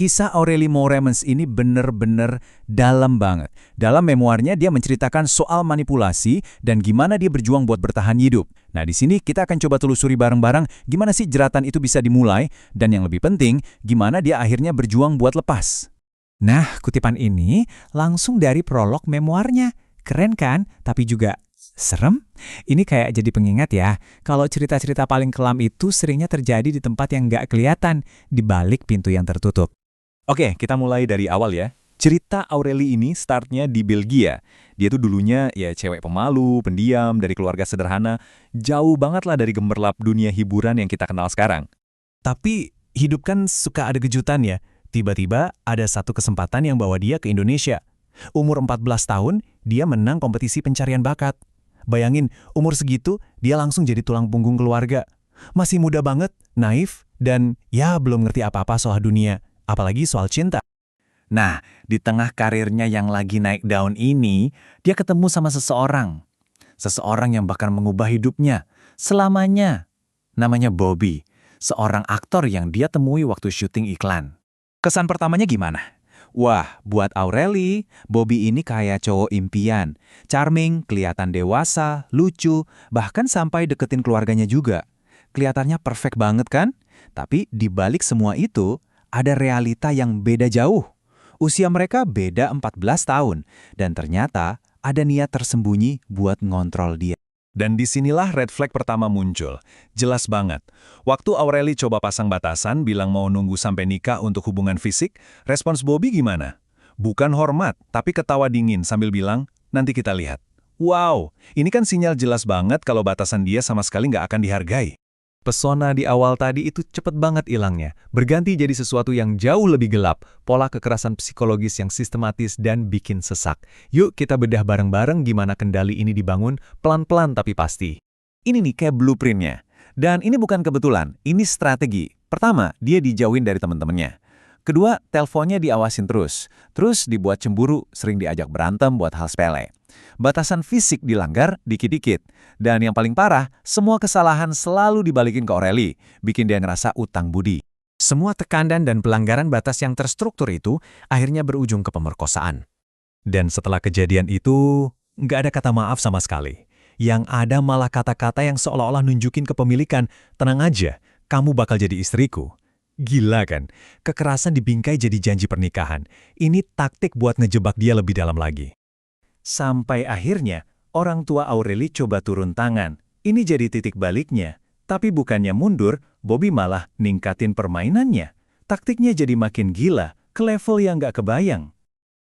Kisah Aurelie Mouremans ini bener-bener dalam banget. Dalam memoarnya dia menceritakan soal manipulasi dan gimana dia berjuang buat bertahan hidup. Nah, di sini kita akan coba telusuri bareng-bareng gimana sih jeratan itu bisa dimulai dan yang lebih penting, gimana dia akhirnya berjuang buat lepas. Nah, kutipan ini langsung dari prolog memoarnya. Keren kan? Tapi juga serem? Ini kayak jadi pengingat ya, kalau cerita-cerita paling kelam itu seringnya terjadi di tempat yang nggak kelihatan, di balik pintu yang tertutup. Oke, kita mulai dari awal ya. Cerita Aurelie ini startnya di Belgia. Dia tuh dulunya ya cewek pemalu, pendiam, dari keluarga sederhana. Jauh banget lah dari gemerlap dunia hiburan yang kita kenal sekarang. Tapi hidup kan suka ada kejutan ya. Tiba-tiba ada satu kesempatan yang bawa dia ke Indonesia. Umur 14 tahun, dia menang kompetisi pencarian bakat. Bayangin, umur segitu, dia langsung jadi tulang punggung keluarga. Masih muda banget, naif, dan ya belum ngerti apa-apa soal dunia. Apalagi soal cinta. Nah, di tengah karirnya yang lagi naik daun ini, dia ketemu sama seseorang. Seseorang yang bahkan mengubah hidupnya selamanya. Namanya Bobby, seorang aktor yang dia temui waktu syuting iklan. Kesan pertamanya gimana? Wah, buat Aurelie, Bobby ini kayak cowok impian. Charming, kelihatan dewasa, lucu, bahkan sampai deketin keluarganya juga. Kelihatannya perfect banget kan? Tapi di balik semua itu, ada realita yang beda jauh. Usia mereka beda 14 tahun, dan ternyata ada niat tersembunyi buat ngontrol dia. Dan disinilah red flag pertama muncul. Jelas banget. Waktu Aurelie coba pasang batasan, bilang mau nunggu sampai nikah untuk hubungan fisik, respons Bobby gimana? Bukan hormat, tapi ketawa dingin sambil bilang, nanti kita lihat. Wow, ini kan sinyal jelas banget kalau batasan dia sama sekali nggak akan dihargai. Pesona di awal tadi itu cepet banget hilangnya, berganti jadi sesuatu yang jauh lebih gelap, pola kekerasan psikologis yang sistematis dan bikin sesak. Yuk kita bedah bareng-bareng gimana kendali ini dibangun, pelan-pelan tapi pasti. Ini nih kayak blueprintnya. Dan ini bukan kebetulan, ini strategi. Pertama, dia dijauhin dari teman-temannya. Kedua, teleponnya diawasin terus. Terus dibuat cemburu, sering diajak berantem buat hal sepele. Batasan fisik dilanggar dikit-dikit. Dan yang paling parah, semua kesalahan selalu dibalikin ke Aurelie, bikin dia ngerasa utang budi. Semua tekanan dan pelanggaran batas yang terstruktur itu akhirnya berujung ke pemerkosaan. Dan setelah kejadian itu, nggak ada kata maaf sama sekali. Yang ada malah kata-kata yang seolah-olah nunjukin kepemilikan, tenang aja, kamu bakal jadi istriku. Gila kan? Kekerasan dibingkai jadi janji pernikahan. Ini taktik buat ngejebak dia lebih dalam lagi. Sampai akhirnya, orang tua Aurelie coba turun tangan. Ini jadi titik baliknya. Tapi bukannya mundur, Bobby malah ningkatin permainannya. Taktiknya jadi makin gila, ke level yang nggak kebayang.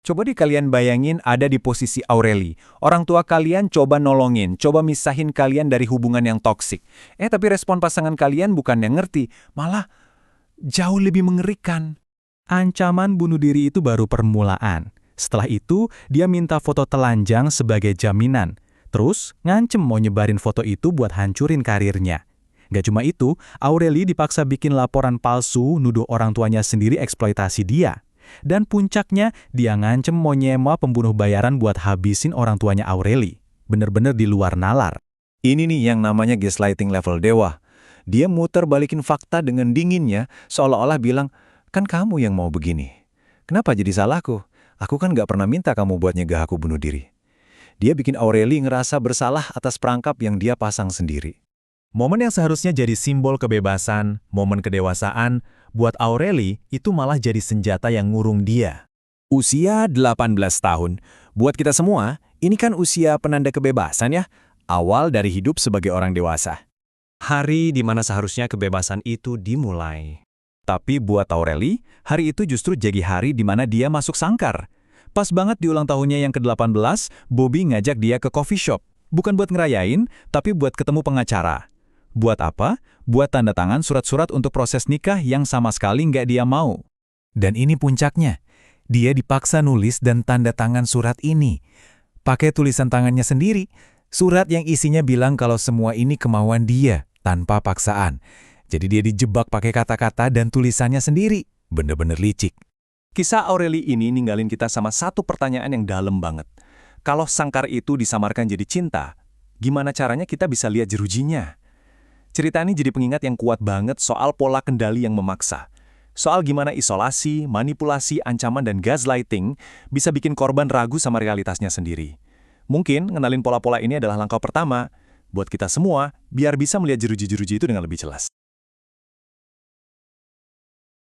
Coba deh kalian bayangin ada di posisi Aurelie. Orang tua kalian coba nolongin, coba misahin kalian dari hubungan yang toksik. Tapi respon pasangan kalian bukan yang ngerti, malah jauh lebih mengerikan. Ancaman bunuh diri itu baru permulaan. Setelah itu, dia minta foto telanjang sebagai jaminan. Terus, ngancem mau nyebarin foto itu buat hancurin karirnya. Gak cuma itu, Aurelie dipaksa bikin laporan palsu nuduh orang tuanya sendiri eksploitasi dia. Dan puncaknya, dia ngancem mau nyewa pembunuh bayaran buat habisin orang tuanya Aurelie. Bener-bener di luar nalar. Ini nih yang namanya gaslighting level dewa. Dia muter balikin fakta dengan dinginnya, seolah-olah bilang, kan kamu yang mau begini. Kenapa jadi salahku? Aku kan gak pernah minta kamu buat nyegah aku bunuh diri. Dia bikin Aurelie ngerasa bersalah atas perangkap yang dia pasang sendiri. Momen yang seharusnya jadi simbol kebebasan, momen kedewasaan, buat Aurelie itu malah jadi senjata yang ngurung dia. Usia 18 tahun. Buat kita semua, ini kan usia penanda kebebasan ya. Awal dari hidup sebagai orang dewasa. Hari di mana seharusnya kebebasan itu dimulai. Tapi buat Aurelie, hari itu justru jadi hari di mana dia masuk sangkar. Pas banget di ulang tahunnya yang ke-18, Bobby ngajak dia ke coffee shop. Bukan buat ngerayain, tapi buat ketemu pengacara. Buat apa? Buat tanda tangan surat-surat untuk proses nikah yang sama sekali nggak dia mau. Dan ini puncaknya. Dia dipaksa nulis dan tanda tangan surat ini. Pakai tulisan tangannya sendiri. Surat yang isinya bilang kalau semua ini kemauan dia, tanpa paksaan. Jadi dia dijebak pakai kata-kata dan tulisannya sendiri. Bener-bener licik. Kisah Aurelie ini ninggalin kita sama satu pertanyaan yang dalam banget. Kalau sangkar itu disamarkan jadi cinta, gimana caranya kita bisa lihat jerujinya? Cerita ini jadi pengingat yang kuat banget soal pola kendali yang memaksa. soal gimana isolasi, manipulasi, ancaman, dan gaslighting bisa bikin korban ragu sama realitasnya sendiri. Mungkin ngenalin pola-pola ini adalah langkah pertama buat kita semua biar bisa melihat jeruji-jeruji itu dengan lebih jelas.